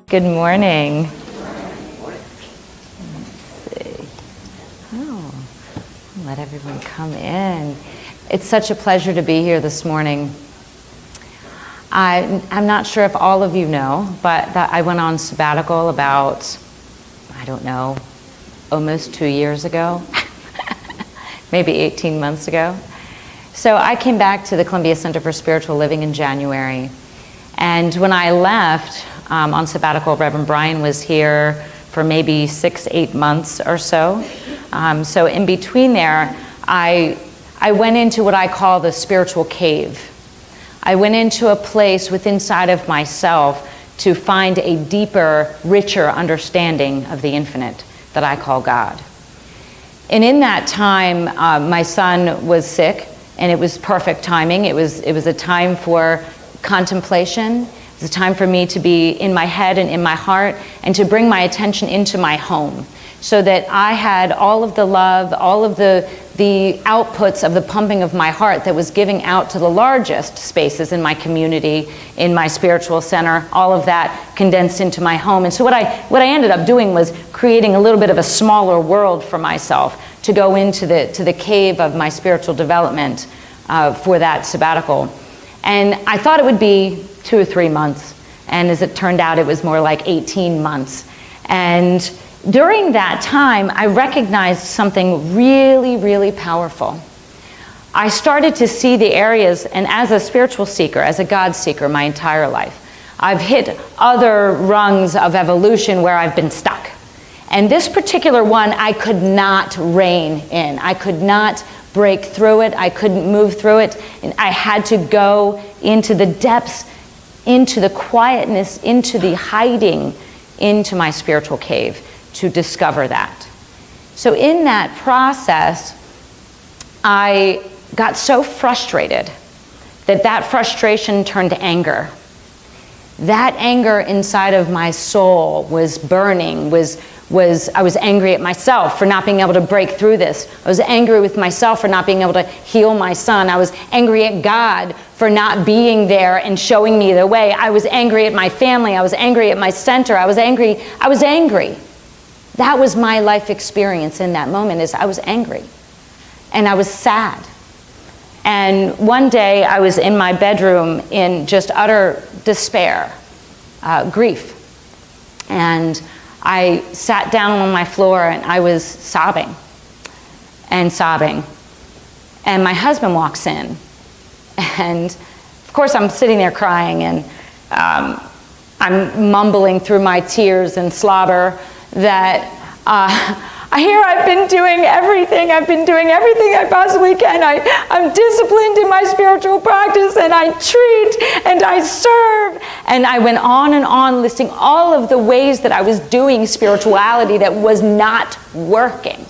Good morning. Let's see. Oh, let everyone come in. It's such a pleasure to be here this morning. I'm not sure if all of you know, but I went on sabbatical about, I don't know, almost 2 years ago, maybe 18 months ago. So I came back to the Columbia Center for Spiritual Living in January. And when I left on sabbatical, Reverend Brian was here for maybe 6-8 months or so. So in between there, I went into what I call the spiritual cave. I went into a place within inside of myself to find a deeper, richer understanding of the infinite that I call God. And in that time, my son was sick, and it was perfect timing. It was a time for contemplation. It was a time for me to be in my head and in my heart, and to bring my attention into my home, so that I had all of the love, all of the outputs of the pumping of my heart that was giving out to the largest spaces in my community, in my spiritual center, all of that condensed into my home. And so what I ended up doing was creating a little bit of a smaller world for myself to go into the cave of my spiritual development for that sabbatical. And I thought it would be 2 or 3 months, and as it turned out, it was more like 18 months. And during that time, I recognized something really, really powerful. I started to see the areas, and as a spiritual seeker, as a God seeker my entire life, I've hit other rungs of evolution where I've been stuck. And this particular one, I could not rein in. I could not break through it. I couldn't move through it. And I had to go into the depths, into the quietness, into the hiding, into my spiritual cave to discover that. So in that process, I got so frustrated that frustration turned to anger. That anger inside of my soul was burning, I was angry at myself for not being able to break through this. I was angry with myself for not being able to heal my son. I was angry at God for not being there and showing me the way. I was angry at my family. I was angry at my center. I was angry. That was my life experience in that moment, is I was angry. And I was sad. And one day I was in my bedroom in just utter despair, grief. And I sat down on my floor and I was sobbing and sobbing. And my husband walks in. And of course I'm sitting there crying, and I'm mumbling through my tears and slobber that I've been doing everything. I've been doing everything I possibly can. I'm disciplined in my spiritual practice, and I treat, and I serve. And I went on listing all of the ways that I was doing spirituality that was not working.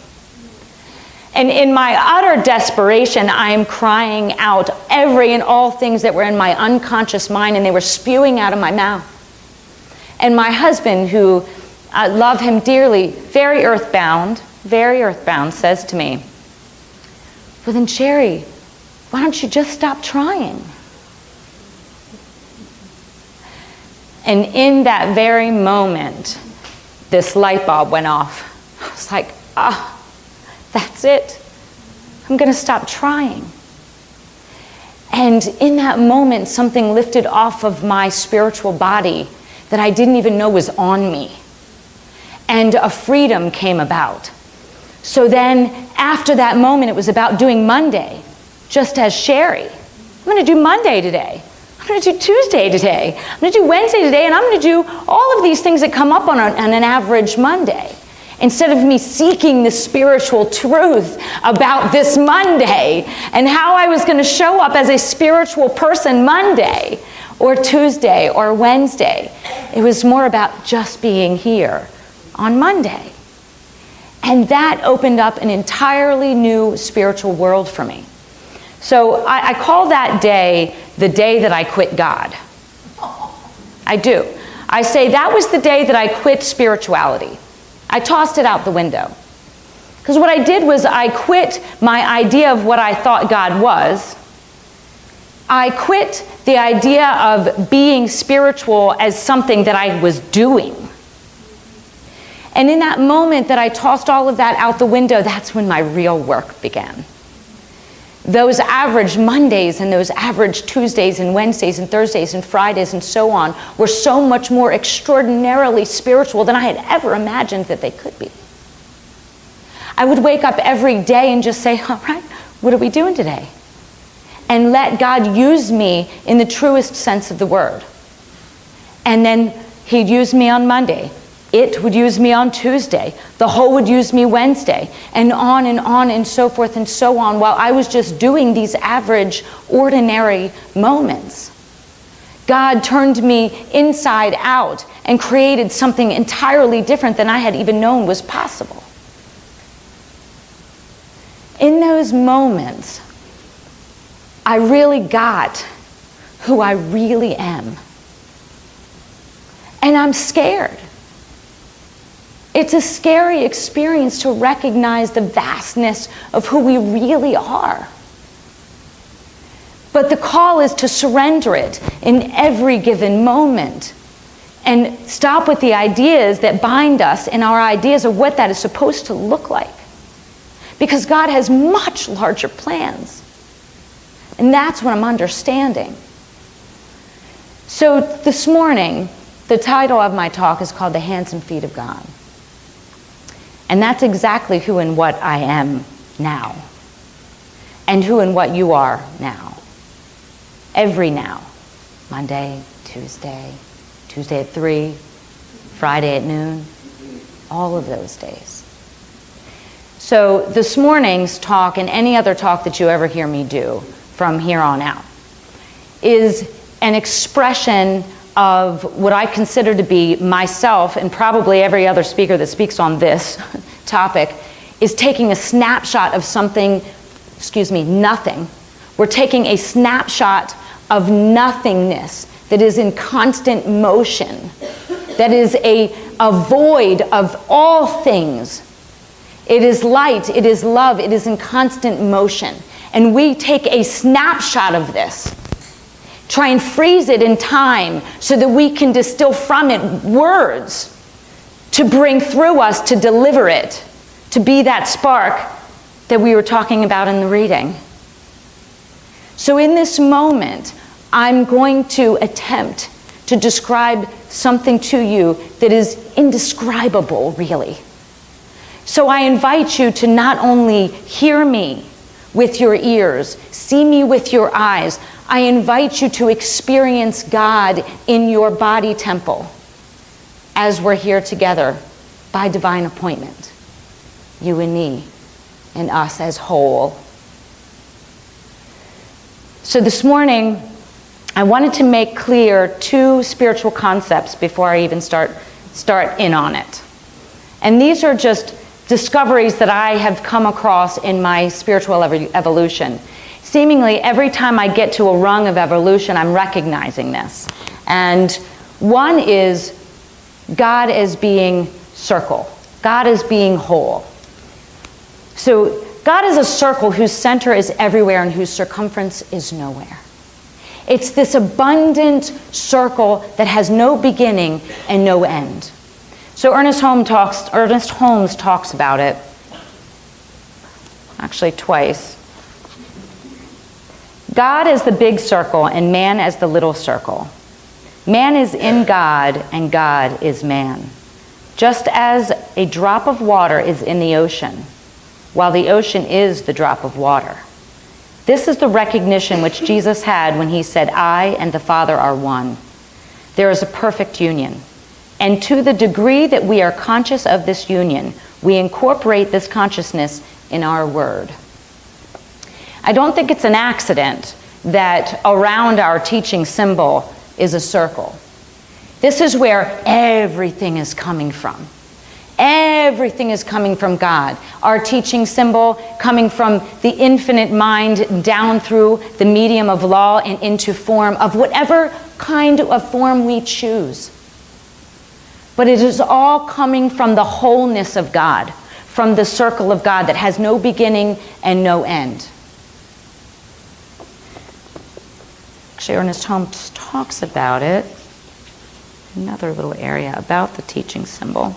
And in my utter desperation, I am crying out every and all things that were in my unconscious mind, and they were spewing out of my mouth. And my husband, who I love him dearly, very earthbound, says to me, "Well then, Shari, why don't you just stop trying?" And in that very moment, this light bulb went off. I was like, that's it. I'm going to stop trying. And in that moment, something lifted off of my spiritual body that I didn't even know was on me. And a freedom came about. So then, after that moment, it was about doing Monday, just as Shari. I'm going to do Monday today. I'm going to do Tuesday today. I'm going to do Wednesday today, and I'm going to do all of these things that come up on an average Monday. Instead of me seeking the spiritual truth about this Monday and how I was going to show up as a spiritual person Monday or Tuesday or Wednesday, it was more about just being here on Monday. And that opened up an entirely new spiritual world for me. So I call that day the day that I quit God. I do. I say that was the day that I quit spirituality. I tossed it out the window. Because what I did was I quit my idea of what I thought God was, I quit the idea of being spiritual as something that I was doing. And in that moment that I tossed all of that out the window, that's when my real work began. Those average Mondays and those average Tuesdays and Wednesdays and Thursdays and Fridays and so on were so much more extraordinarily spiritual than I had ever imagined that they could be. I would wake up every day and just say, all right, what are we doing today? And let God use me in the truest sense of the word. And then he'd use me on Monday. It would use me on Tuesday. The whole would use me Wednesday. And on and so forth and so on, while I was just doing these average, ordinary moments. God turned me inside out and created something entirely different than I had even known was possible. In those moments, I really got who I really am. And I'm scared. It's a scary experience to recognize the vastness of who we really are. But the call is to surrender it in every given moment and stop with the ideas that bind us and our ideas of what that is supposed to look like. Because God has much larger plans. And that's what I'm understanding. So this morning, the title of my talk is called The Hands and Feet of God. And that's exactly who and what I am now. And who and what you are now. Every now. Monday, Tuesday, Tuesday at 3, Friday at noon. All of those days. So this morning's talk, and any other talk that you ever hear me do from here on out, is an expression of what I consider to be myself, and probably every other speaker that speaks on this topic, is taking a snapshot of something, nothing. We're taking a snapshot of nothingness that is in constant motion, that is a void of all things. It is light, it is love, it is in constant motion. And we take a snapshot of this, try and freeze it in time so that we can distill from it words to bring through us, to deliver it, to be that spark that we were talking about in the reading. So in this moment, I'm going to attempt to describe something to you that is indescribable, really. So I invite you to not only hear me with your ears, see me with your eyes, I invite you to experience God in your body temple as we're here together by divine appointment. You and me, and us as whole. So this morning, I wanted to make clear 2 spiritual concepts before I even start in on it. And these are just discoveries that I have come across in my spiritual evolution. Seemingly every time I get to a rung of evolution, I'm recognizing this. And one is God as being circle. God as being whole. So God is a circle whose center is everywhere and whose circumference is nowhere. It's this abundant circle that has no beginning and no end. So Ernest Holmes talks about it, actually twice. God is the big circle and man as the little circle. Man is in God and God is man. Just as a drop of water is in the ocean, while the ocean is the drop of water. This is the recognition which Jesus had when he said, I and the Father are one. There is a perfect union. And to the degree that we are conscious of this union, we incorporate this consciousness in our word. I don't think it's an accident that around our teaching symbol is a circle. This is where everything is coming from. Everything is coming from God. Our teaching symbol coming from the infinite mind down through the medium of law and into form of whatever kind of form we choose. But it is all coming from the wholeness of God, from the circle of God that has no beginning and no end. Actually, Ernest Holmes talks about it. Another little area about the teaching symbol.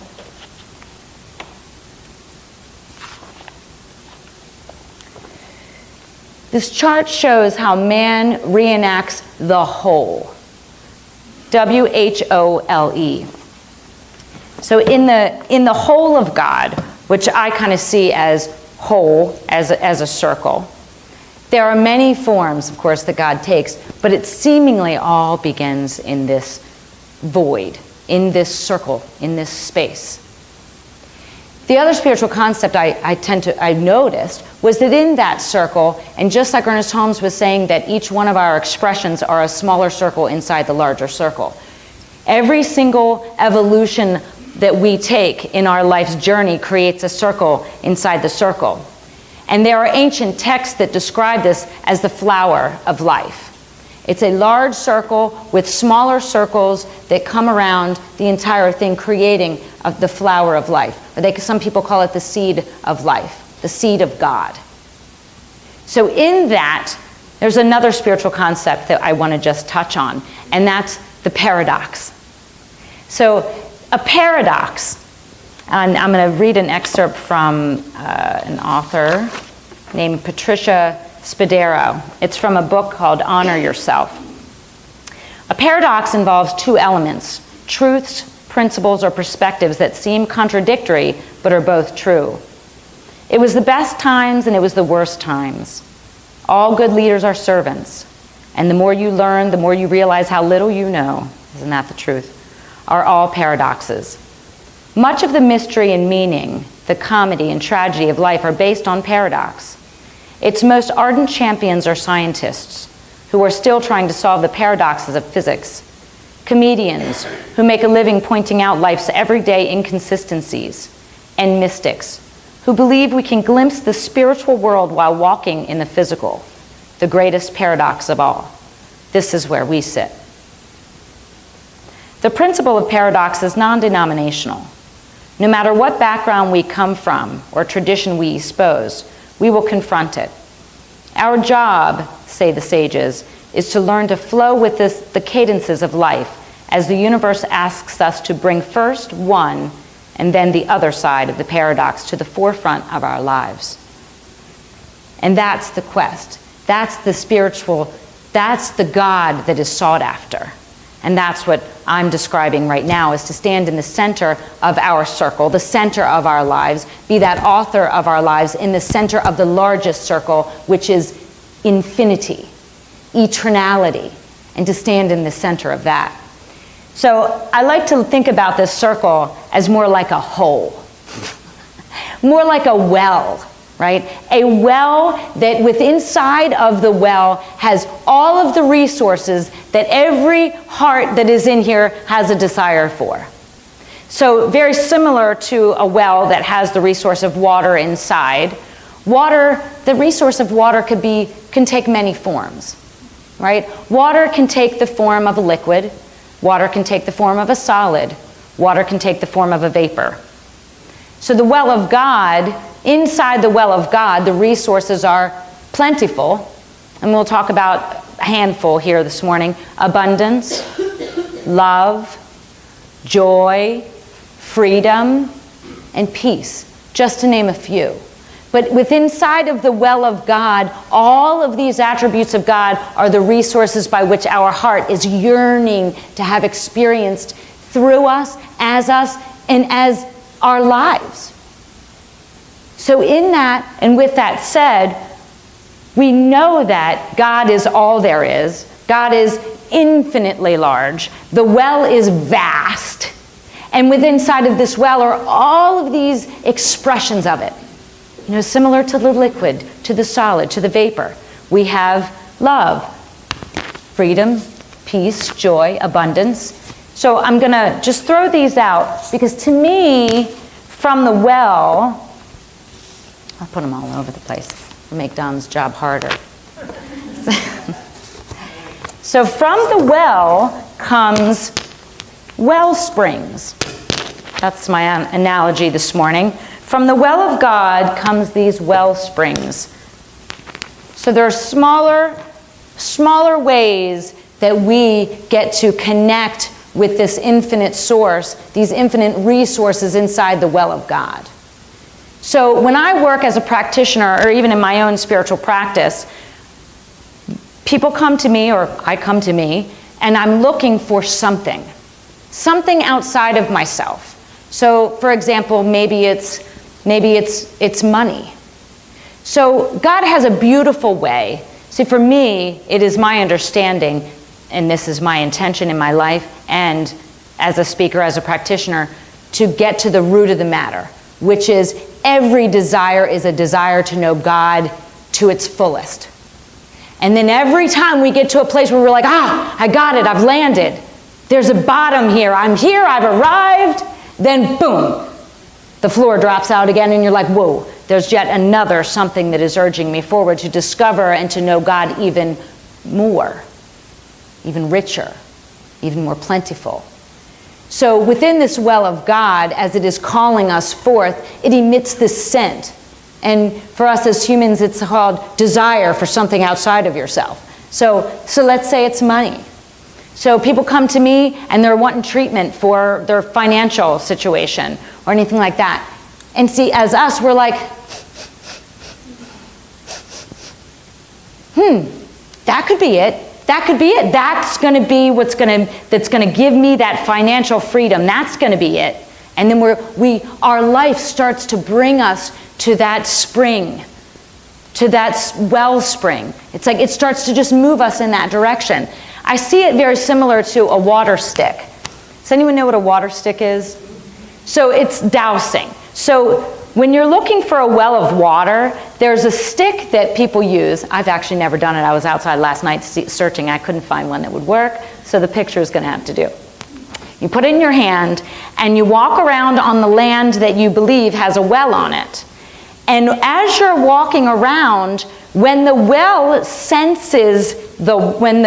This chart shows how man reenacts the whole. W-H-O-L-E. So in the whole of God, which I kind of see as whole, as a circle, there are many forms, of course, that God takes, but it seemingly all begins in this void, in this circle, in this space. The other spiritual concept I noticed was that in that circle, and just like Ernest Holmes was saying that each one of our expressions are a smaller circle inside the larger circle, every single evolution that we take in our life's journey creates a circle inside the circle. And there are ancient texts that describe this as the flower of life. It's a large circle with smaller circles that come around the entire thing, creating the flower of life. Or some people call it the seed of life, the seed of God. So in that, there's another spiritual concept that I want to just touch on, and that's the paradox. So a paradox, and I'm going to read an excerpt from an author named Patricia Spadero. It's from a book called Honor Yourself. A paradox involves two elements, truths, principles, or perspectives that seem contradictory but are both true. It was the best times and it was the worst times. All good leaders are servants, and the more you learn, the more you realize how little you know. Isn't that the truth? Are all paradoxes. Much of the mystery and meaning, the comedy and tragedy of life are based on paradox. Its most ardent champions are scientists who are still trying to solve the paradoxes of physics, comedians who make a living pointing out life's everyday inconsistencies, and mystics who believe we can glimpse the spiritual world while walking in the physical, the greatest paradox of all. This is where we sit. The principle of paradox is non-denominational. No matter what background we come from or tradition we espouse, we will confront it. Our job, say the sages, is to learn to flow with the cadences of life as the universe asks us to bring first one and then the other side of the paradox to the forefront of our lives. And that's the quest. That's the spiritual, that's the God that is sought after. And that's what I'm describing right now, is to stand in the center of our circle, the center of our lives, be that author of our lives in the center of the largest circle, which is infinity, eternality, and to stand in the center of that. So I like to think about this circle as more like a hole, more like a well. Right? A well that within inside of the well has all of the resources that every heart that is in here has a desire for. So very similar to a well that has the resource of water inside. Water, the resource of water can take many forms. Right? Water can take the form of a liquid. Water can take the form of a solid. Water can take the form of a vapor. So the well of God, inside the well of God, the resources are plentiful, and we'll talk about a handful here this morning. Abundance, love, joy, freedom, and peace, just to name a few. But within inside of the well of God, all of these attributes of God are the resources by which our heart is yearning to have experienced through us, and as our lives. So in that, and with that said, we know that God is all there is. God is infinitely large. The well is vast. And within inside of this well are all of these expressions of it. You know, similar to the liquid, to the solid, to the vapor. We have love, freedom, peace, joy, abundance. So I'm going to just throw these out because to me, from the well, I'll put them all over the place to make Don's job harder. So from the well comes well springs. That's my analogy this morning. From the well of God comes these well springs. So there are smaller ways that we get to connect with this infinite source, these infinite resources inside the well of God. So when I work as a practitioner, or even in my own spiritual practice, people come to me, or I come to me, and I'm looking for something outside of myself. So, for example, maybe it's money. So God has a beautiful way. See, for me, it is my understanding, and this is my intention in my life, and as a speaker, as a practitioner, to get to the root of the matter, which is every desire is a desire to know God to its fullest. And then every time we get to a place where we're like, I got it, I've landed. There's a bottom here, I've arrived. Then boom, the floor drops out again and you're like, whoa, there's yet another something that is urging me forward to discover and to know God even more, even richer, even more plentiful. So within this well of God, as it is calling us forth, it emits this scent. And for us as humans, it's called desire for something outside of yourself. So let's say it's money. So people come to me and they're wanting treatment for their financial situation or anything like that. And see, as us, we're like, that could be it. That could be it. That's going to be that's going to give me that financial freedom. That's going to be it. And then our life starts to bring us to that spring, to that wellspring. It's like it starts to just move us in that direction. I see it very similar to a water stick. Does anyone know what a water stick is? So it's dowsing. So when you're looking for a well of water, there's a stick that people use. I've actually never done it. I was outside last night searching. I couldn't find one that would work, so the picture is going to have to do. You put it in your hand, and you walk around on the land that you believe has a well on it. And as you're walking around, when the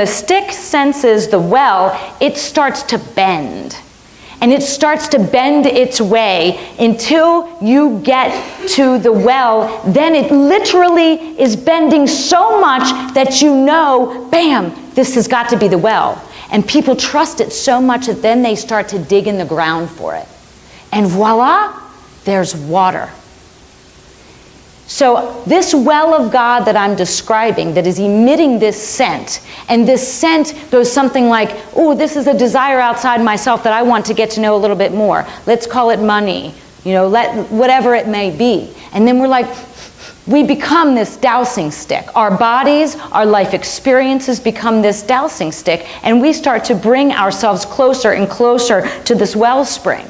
stick senses the well, it starts to bend. And it starts to bend its way until you get to the well. Then it literally is bending so much that you know, bam, this has got to be the well. And people trust it so much that then they start to dig in the ground for it. And voila, there's water. So this well of God that I'm describing, that is emitting this scent, and this scent goes something like, oh, this is a desire outside myself that I want to get to know a little bit more. Let's call it money, whatever it may be. And then we're like, we become this dowsing stick. Our bodies, our life experiences become this dowsing stick, and we start to bring ourselves closer and closer to this wellspring.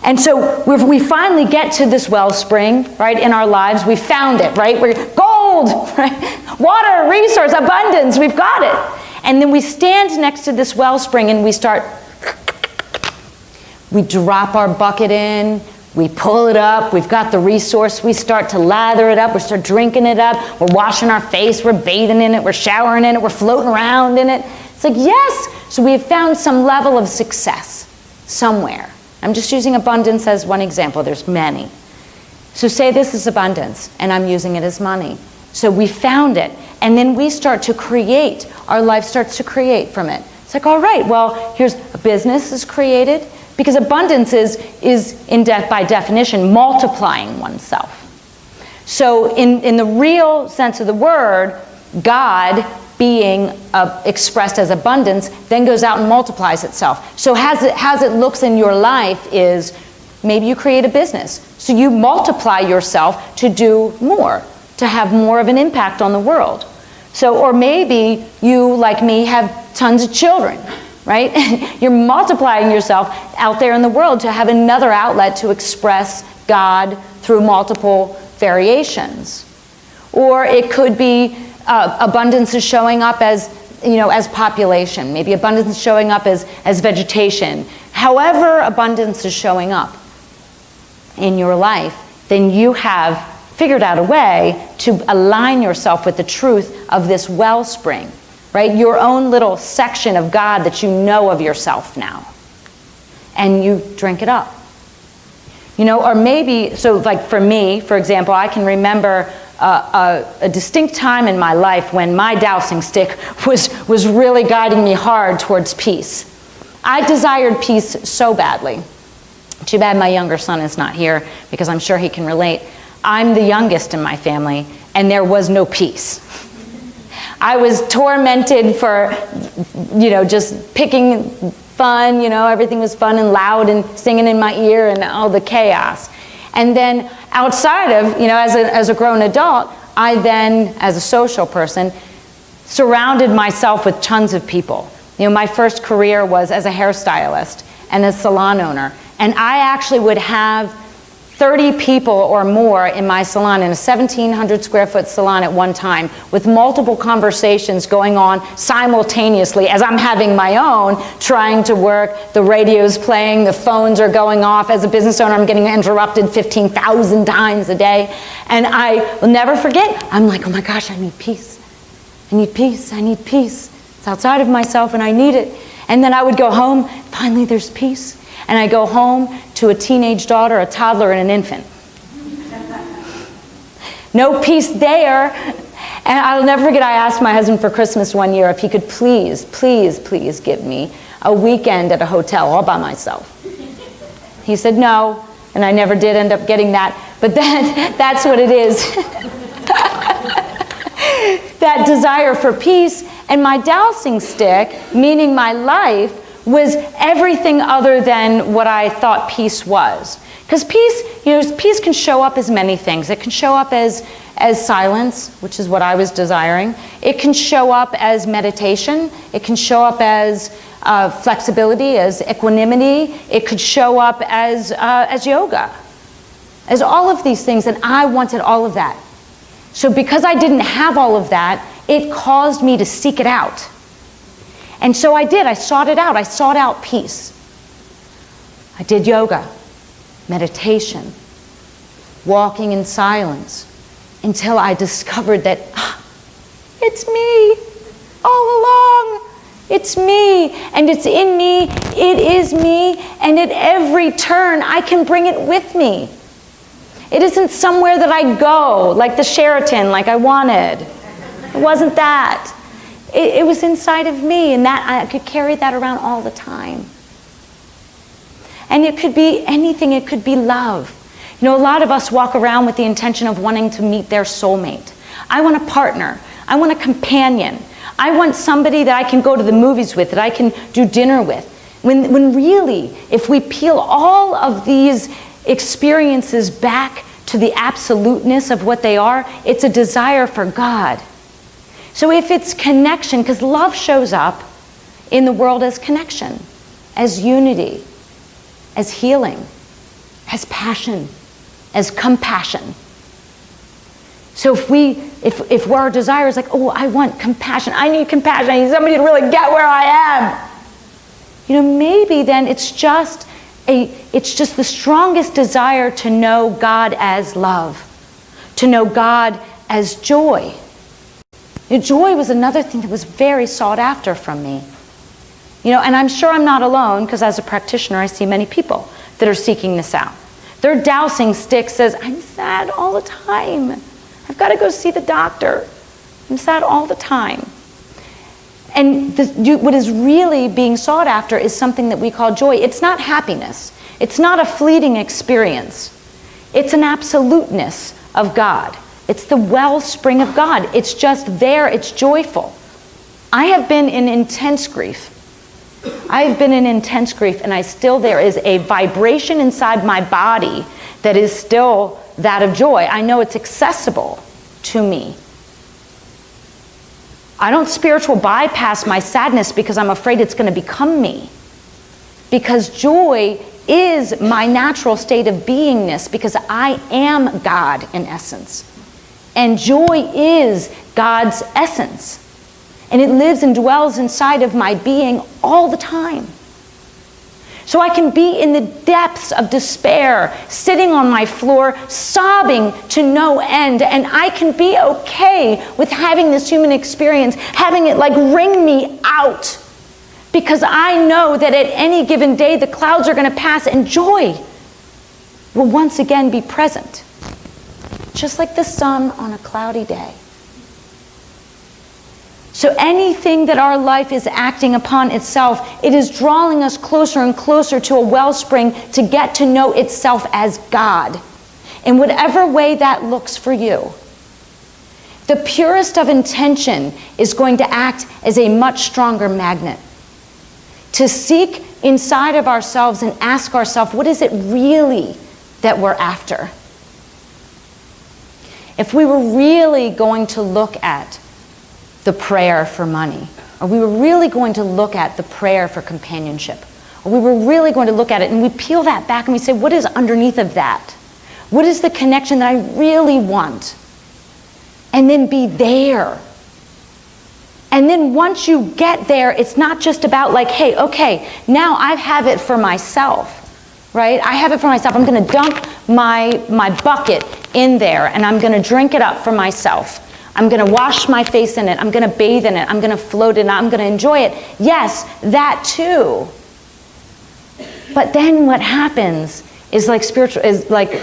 And so we finally get to this wellspring, right, in our lives. We found it, right? We're gold, right? Water, resource, abundance, we've got it. And then we stand next to this wellspring and we drop our bucket in, we pull it up, we've got the resource, we start to lather it up, we start drinking it up, we're washing our face, we're bathing in it, we're showering in it, we're floating around in it. It's like, yes! So we have found some level of success somewhere. I'm just using abundance as one example. There's many. So say this is abundance, and I'm using it as money. So we found it, and then we start to create. Our life starts to create from it. It's like, all right, well, here's a business is created, because abundance is by definition, multiplying oneself. So in the real sense of the word, God being expressed as abundance, then goes out and multiplies itself. So as it looks in your life is, maybe you create a business. So you multiply yourself to do more, to have more of an impact on the world. So, or maybe you, like me, have tons of children, right? You're multiplying yourself out there in the world to have another outlet to express God through multiple variations. Or it could be abundance is showing up as population. Maybe abundance is showing up as vegetation. However abundance is showing up in your life, then you have figured out a way to align yourself with the truth of this wellspring, right? Your own little section of God that you know of yourself now. And you drink it up. Or maybe, so like for me, for example, I can remember a distinct time in my life when my dowsing stick was really guiding me hard towards peace. I desired peace so badly. Too bad my younger son is not here, because I'm sure he can relate. I'm the youngest in my family, and there was no peace. I was tormented for, just picking fun, everything was fun and loud and singing in my ear and all the chaos. And then outside of, as a grown adult, I then, as a social person, surrounded myself with tons of people. My first career was as a hairstylist and a salon owner. And I actually would have 30 people or more in my salon, in a 1,700 square foot salon at one time, with multiple conversations going on simultaneously as I'm having my own, trying to work, the radio's playing, the phones are going off. As a business owner, I'm getting interrupted 15,000 times a day. And I will never forget, I'm like, oh my gosh, I need peace. I need peace, I need peace. It's outside of myself and I need it. And then I would go home, finally there's peace. And I go home to a teenage daughter, a toddler, and an infant. No peace there. And I'll never forget, I asked my husband for Christmas one year if he could please give me a weekend at a hotel all by myself. He said no, and I never did end up getting that. But then, that's what it is. That desire for peace. And my dowsing stick, meaning my life, was everything other than what I thought peace was. Because peace, peace can show up as many things. It can show up as silence, which is what I was desiring. It can show up as meditation. It can show up as flexibility, as equanimity. It could show up as yoga, as all of these things. And I wanted all of that. So because I didn't have all of that, it caused me to seek it out. And so I did. I sought it out. I sought out peace. I did yoga, meditation, walking in silence, until I discovered that it's me all along. It's me, and it's in me. It is me, and at every turn, I can bring it with me. It isn't somewhere that I go, like the Sheraton, like I wanted. It wasn't that. It was inside of me, and that I could carry that around all the time. And it could be anything. It could be love. A lot of us walk around with the intention of wanting to meet their soulmate. I want a partner. I want a companion. I want somebody that I can go to the movies with, that I can do dinner with. When really, if we peel all of these experiences back to the absoluteness of what they are, it's a desire for God. So if it's connection, because love shows up in the world as connection, as unity, as healing, as passion, as compassion. So if our desire is like, oh, I want compassion, I need compassion, I need somebody to really get where I am. Maybe then it's just the strongest desire to know God as love, to know God as joy. Joy was another thing that was very sought after from me. And I'm sure I'm not alone, because as a practitioner, I see many people that are seeking this out. Their dowsing stick says, I'm sad all the time. I've got to go see the doctor. I'm sad all the time. And what is really being sought after is something that we call joy. It's not happiness. It's not a fleeting experience. It's an absoluteness of God. It's the wellspring of God. It's just there. It's joyful. I have been in intense grief. And there is a vibration inside my body that is still that of joy. I know it's accessible to me. I don't spiritual bypass my sadness because I'm afraid it's going to become me. Because joy is my natural state of beingness, because I am God in essence. And joy is God's essence. And it lives and dwells inside of my being all the time. So I can be in the depths of despair, sitting on my floor, sobbing to no end, and I can be okay with having this human experience, having it like wring me out, because I know that at any given day the clouds are going to pass and joy will once again be present. just like the sun on a cloudy day. So anything that our life is acting upon itself, it is drawing us closer and closer to a wellspring to get to know itself as God, in whatever way that looks for you. The purest of intention is going to act as a much stronger magnet. To seek inside of ourselves and ask ourselves, what is it really that we're after? If we were really going to look at the prayer for money, or we were really going to look at the prayer for companionship, or we were really going to look at it and we peel that back and we say, what is underneath of that? What is the connection that I really want? And then be there. And then once you get there, it's not just about like, hey, okay, now I have it for myself, right? I have it for myself. I'm going to dump my bucket in there and I'm going to drink it up for myself. I'm going to wash my face in it. I'm going to bathe in it. I'm going to float in it. I'm going to enjoy it. Yes, that too. But then what happens is like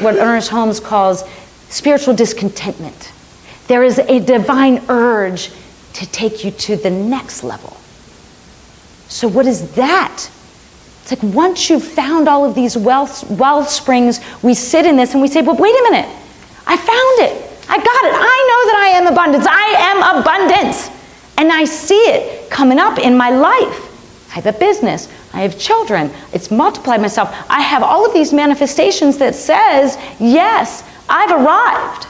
what Ernest Holmes calls spiritual discontentment. There is a divine urge to take you to the next level. So what is that? It's like once you've found all of these well springs, we sit in this and we say, well, wait a minute. I found it. I got it. I know that I am abundance. I am abundance. And I see it coming up in my life. I have a business. I have children. It's multiplied myself. I have all of these manifestations that says, yes, I've arrived.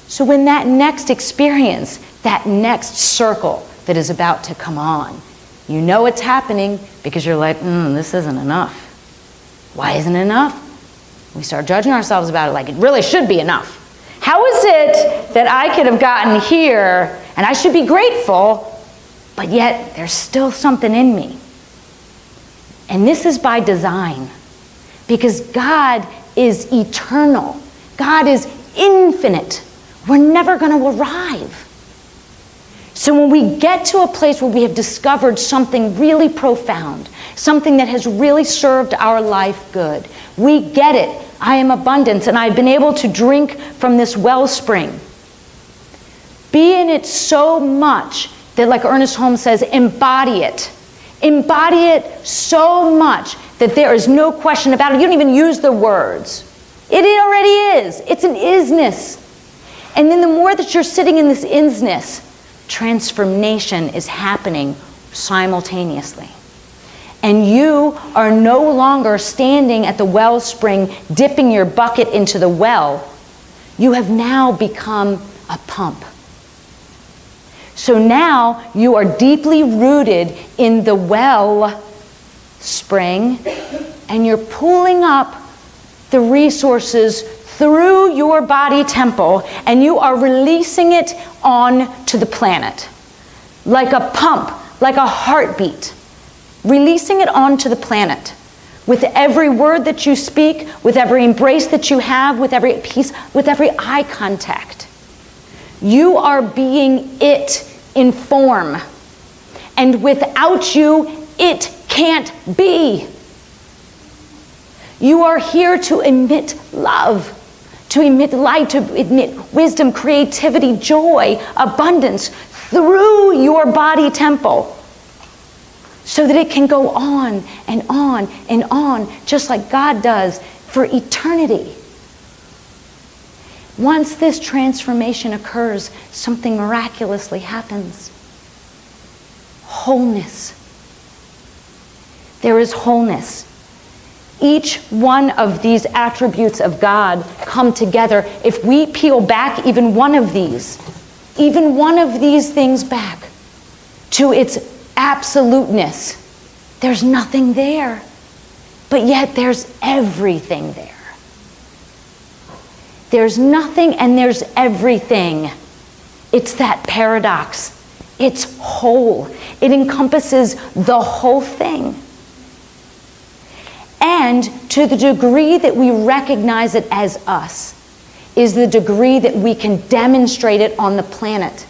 So when that next experience, that next circle that is about to come on, you know it's happening because you're like, this isn't enough. Why isn't it enough? We start judging ourselves about it like it really should be enough. How is it that I could have gotten here and I should be grateful, but yet there's still something in me? And this is by design, because God is eternal. God is infinite. We're never going to arrive. So when we get to a place where we have discovered something really profound, something that has really served our life good, we get it. I am abundance, and I've been able to drink from this wellspring. Be in it so much that, like Ernest Holmes says, embody it. Embody it so much that there is no question about it. You don't even use the words. It already is. It's an isness. And then the more that you're sitting in this isness, transformation is happening simultaneously. And you are no longer standing at the wellspring, dipping your bucket into the well. You have now become a pump. So now you are deeply rooted in the well spring, and you're pulling up the resources through your body temple, and you are releasing it on to the planet. Like a pump, like a heartbeat. Releasing it onto the planet. With every word that you speak, with every embrace that you have, with every piece, with every eye contact. You are being it in form. And without you, it can't be. You are here to emit love, to emit light, to emit wisdom, creativity, joy, abundance through your body temple, so that it can go on and on and on, just like God does for eternity. Once this transformation occurs, something miraculously happens. Wholeness. There is wholeness. Each one of these attributes of God come together. If we peel back even one of these things back to its absoluteness, there's nothing there. But yet there's everything there. There's nothing and there's everything. It's that paradox. It's whole. It encompasses the whole thing. And to the degree that we recognize it as us is the degree that we can demonstrate it on the planet.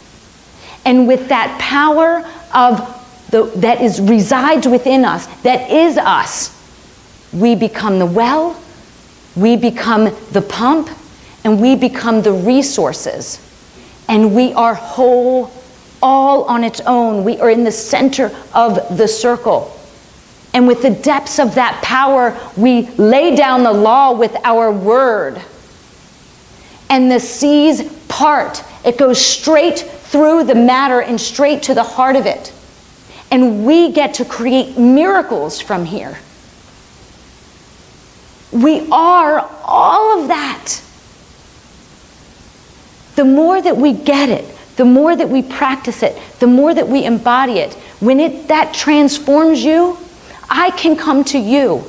And with that power resides within us, that is us, we become the well, We become the pump, and we become the resources. And we are whole all on its own. We are in the center of the circle. And with the depths of that power, we lay down the law with our word. And the seas part. It goes straight through the matter and straight to the heart of it. And we get to create miracles from here. We are all of that. The more that we get it, the more that we practice it, the more that we embody it, when that transforms you, I can come to you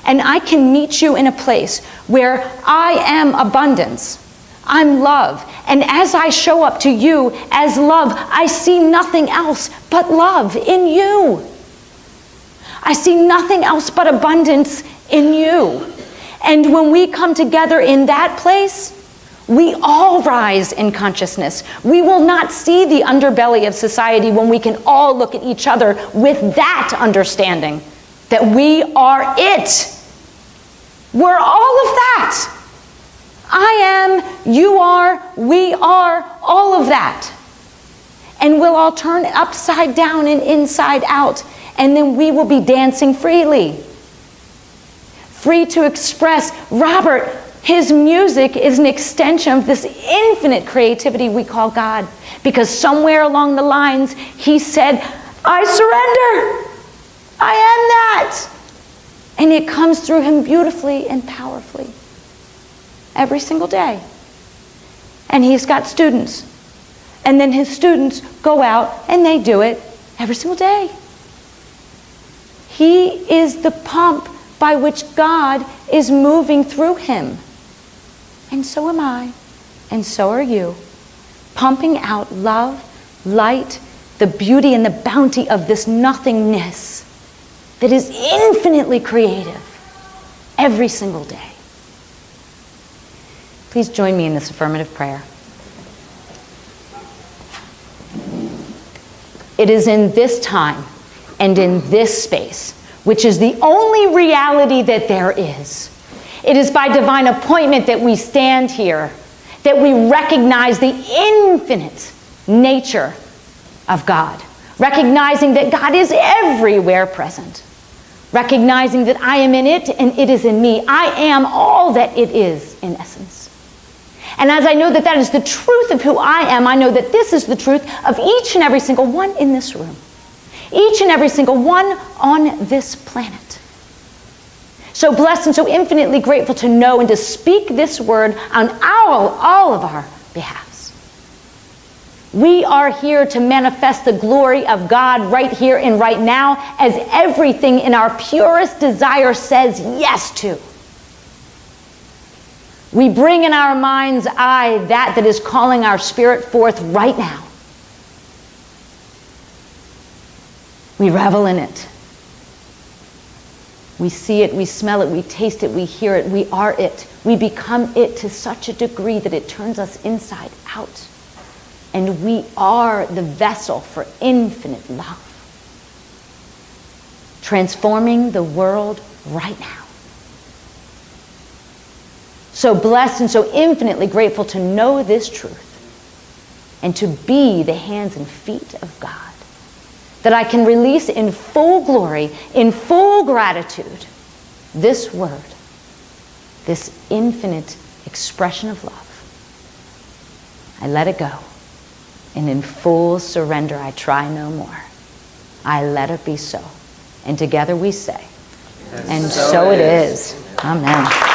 and I can meet you in a place where I am abundance. I'm love. And as I show up to you as love, I see nothing else but love in you. I see nothing else but abundance in you. And when we come together in that place, we all rise in consciousness. We will not see the underbelly of society when we can all look at each other with that understanding that we are it. We're all of that. I am, you are, we are, all of that. And we'll all turn upside down and inside out, and then we will be dancing freely. Free to express. Robert, his music is an extension of this infinite creativity we call God. Because somewhere along the lines, he said, I surrender. I am that. And it comes through him beautifully and powerfully. Every single day. And he's got students. And then his students go out and they do it every single day. He is the pump by which God is moving through him. And so am I. And so are you. Pumping out love, light, the beauty and the bounty of this nothingness that is infinitely creative every single day. Please join me in this affirmative prayer. It is in this time and in this space, which is the only reality that there is. It is by divine appointment that we stand here, that we recognize the infinite nature of God, recognizing that God is everywhere present, recognizing that I am in it and it is in me. I am all that it is in essence. And as I know that that is the truth of who I am, I know that this is the truth of each and every single one in this room. Each and every single one on this planet. So blessed and so infinitely grateful to know and to speak this word on all of our behalves. We are here to manifest the glory of God right here and right now, as everything in our purest desire says yes to. We bring in our mind's eye that is calling our spirit forth right now. We revel in it. We see it, we smell it, we taste it, we hear it, we are it. We become it to such a degree that it turns us inside out. And we are the vessel for infinite love. Transforming the world right now. So blessed and so infinitely grateful to know this truth and to be the hands and feet of God, that I can release in full glory, in full gratitude, this word, this infinite expression of love. I let it go, and in full surrender I try no more. I let it be so. And together we say, and so it is. Amen.